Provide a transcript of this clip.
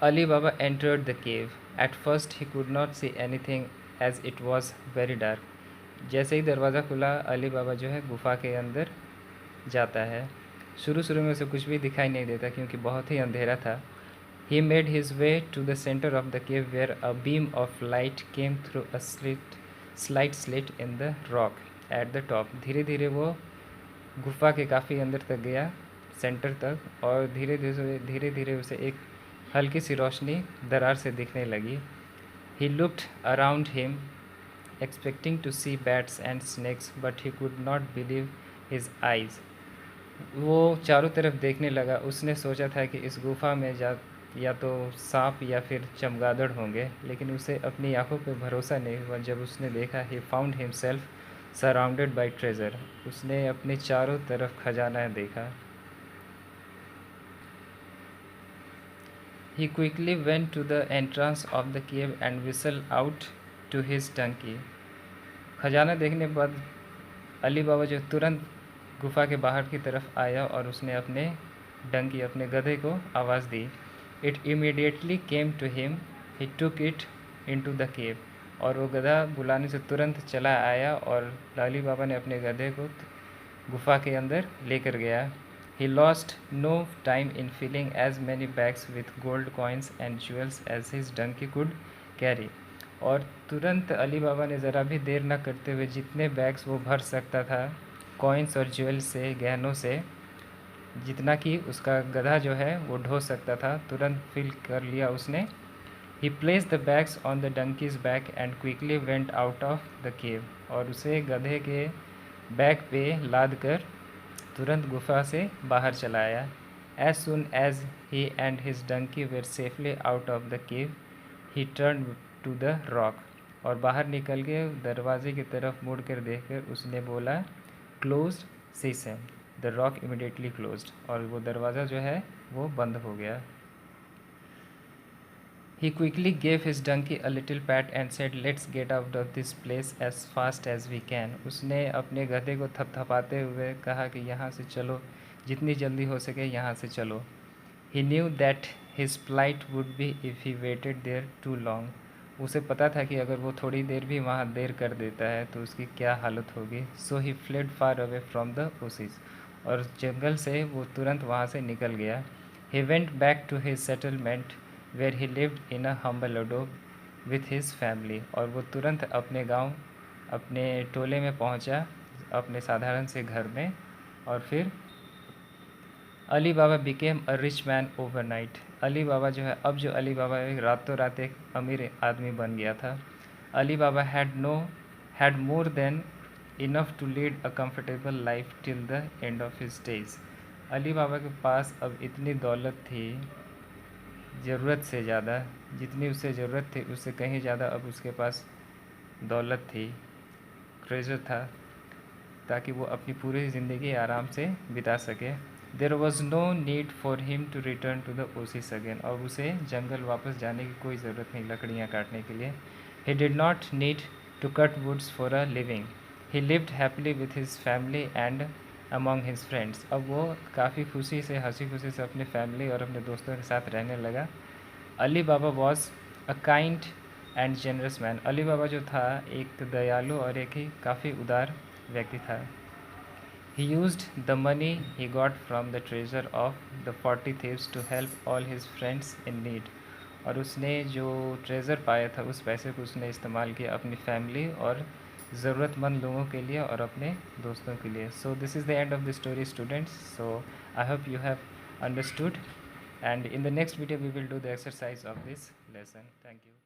Ali Baba entered the cave. At first he could not see anything as it was very dark. जैसे ही दरवाज़ा खुला Ali Baba जो है गुफ़ा के अंदर जाता है। शुरू में उसे कुछ भी दिखाई नहीं देता क्योंकि बहुत ही अंधेरा था। He made his way to the center of the cave where a beam of light came through a slight slit in the rock at the top. धीरे धीरे वो गुफ़ा के काफ़ी अंदर तक गया, सेंटर तक, और धीरे धीरे उसे एक हल्की सी रोशनी दरार से दिखने लगी। He looked around him, expecting to see bats and snakes, but he could not believe his eyes. वो चारों तरफ देखने लगा। उसने सोचा था कि इस गुफ़ा में या तो सांप या फिर चमगादड़ होंगे, लेकिन उसे अपनी आंखों पे भरोसा नहीं हुआ जब उसने देखा he found himself surrounded by treasure. उसने अपने चारों तरफ खजाना देखा। He quickly went to the entrance of the cave and whistled out to his donkey. खजाना देखने के बाद अली बाबा जो तुरंत गुफ़ा के बाहर की तरफ आया और उसने अपने गधे को आवाज़ दी। It immediately came to him. He took it into the cave. और वो गधा बुलाने से तुरंत चला आया और अली बाबा ने अपने गधे को गुफ़ा के अंदर लेकर गया। He lost no time in filling as many bags with gold coins and jewels as his donkey could carry. और तुरंत अली बाबा ने ज़रा भी देर न करते हुए जितने बैग्स वो भर सकता था कॉइन्स और ज्वेल्स से, गहनों से, जितना कि उसका गधा जो है वो ढो सकता था, तुरंत फिल कर लिया उसने। He placed the bags on the donkey's back and quickly went out of the cave. और उसे गधे के बैग पे लाद कर तुरंत गुफा से बाहर चला आया। As soon as he and his donkey were safely out of the cave, he turned to the rock. और बाहर निकल के दरवाजे की तरफ मुड़ कर देखकर उसने बोला closed season. The rock immediately closed. और वो दरवाज़ा जो है वो बंद हो गया। He quickly gave his donkey a little pat and said, "Let's get out of this place as fast as we can." उसने अपने गधे को थपथपाते हुए कहा कि यहाँ से चलो, जितनी जल्दी हो सके यहाँ से चलो। He knew that his plight would be if he waited there too long. उसे पता था कि अगर वो थोड़ी देर भी वहाँ देर कर देता है तो उसकी क्या हालत होगी। So he fled far away from the oasis. और जंगल से वो तुरंत वहाँ से निकल गया। He went back to his settlement where he lived in a humble adobe with his family. और वो तुरंत अपने गांव, अपने टोले में पहुंचा, अपने साधारण से घर में। और फिर Ali Baba became a rich man overnight. Ali Baba जो है, अब जो अली बाबा रातों रात एक अमीर आदमी बन गया था। Ali Baba had more than enough to lead a comfortable life till the end of his days. Ali Baba के पास अब इतनी दौलत थी, ज़रूरत से ज़्यादा, जितनी उसे ज़रूरत थी उससे कहीं ज़्यादा अब उसके पास दौलत थी, ट्रेजर था, ताकि वो अपनी पूरी ज़िंदगी आराम से बिता सके। There was no need for him to return to the oasis again. और उसे जंगल वापस जाने की कोई ज़रूरत नहीं लकड़ियाँ काटने के लिए। He did not need to cut woods for a living. He lived happily with his family and among his friends. अब वो काफ़ी खुशी से, हंसी खुशी से अपने फैमिली और अपने दोस्तों के साथ रहने लगा। Ali Baba was a kind and generous man. Ali Baba जो था एक दयालु और एक ही काफ़ी उदार व्यक्ति था। He used the money he got from the treasure of the 40 thieves to help all his friends in need. और उसने जो ट्रेज़र पाया था उस पैसे को उसने इस्तेमाल किया अपनी फैमिली और ज़रूरतमंद लोगों के लिए और अपने दोस्तों के लिए। So this is the end of the story students. So I hope you have understood, and in the next video we will do the exercise of this lesson. Thank you.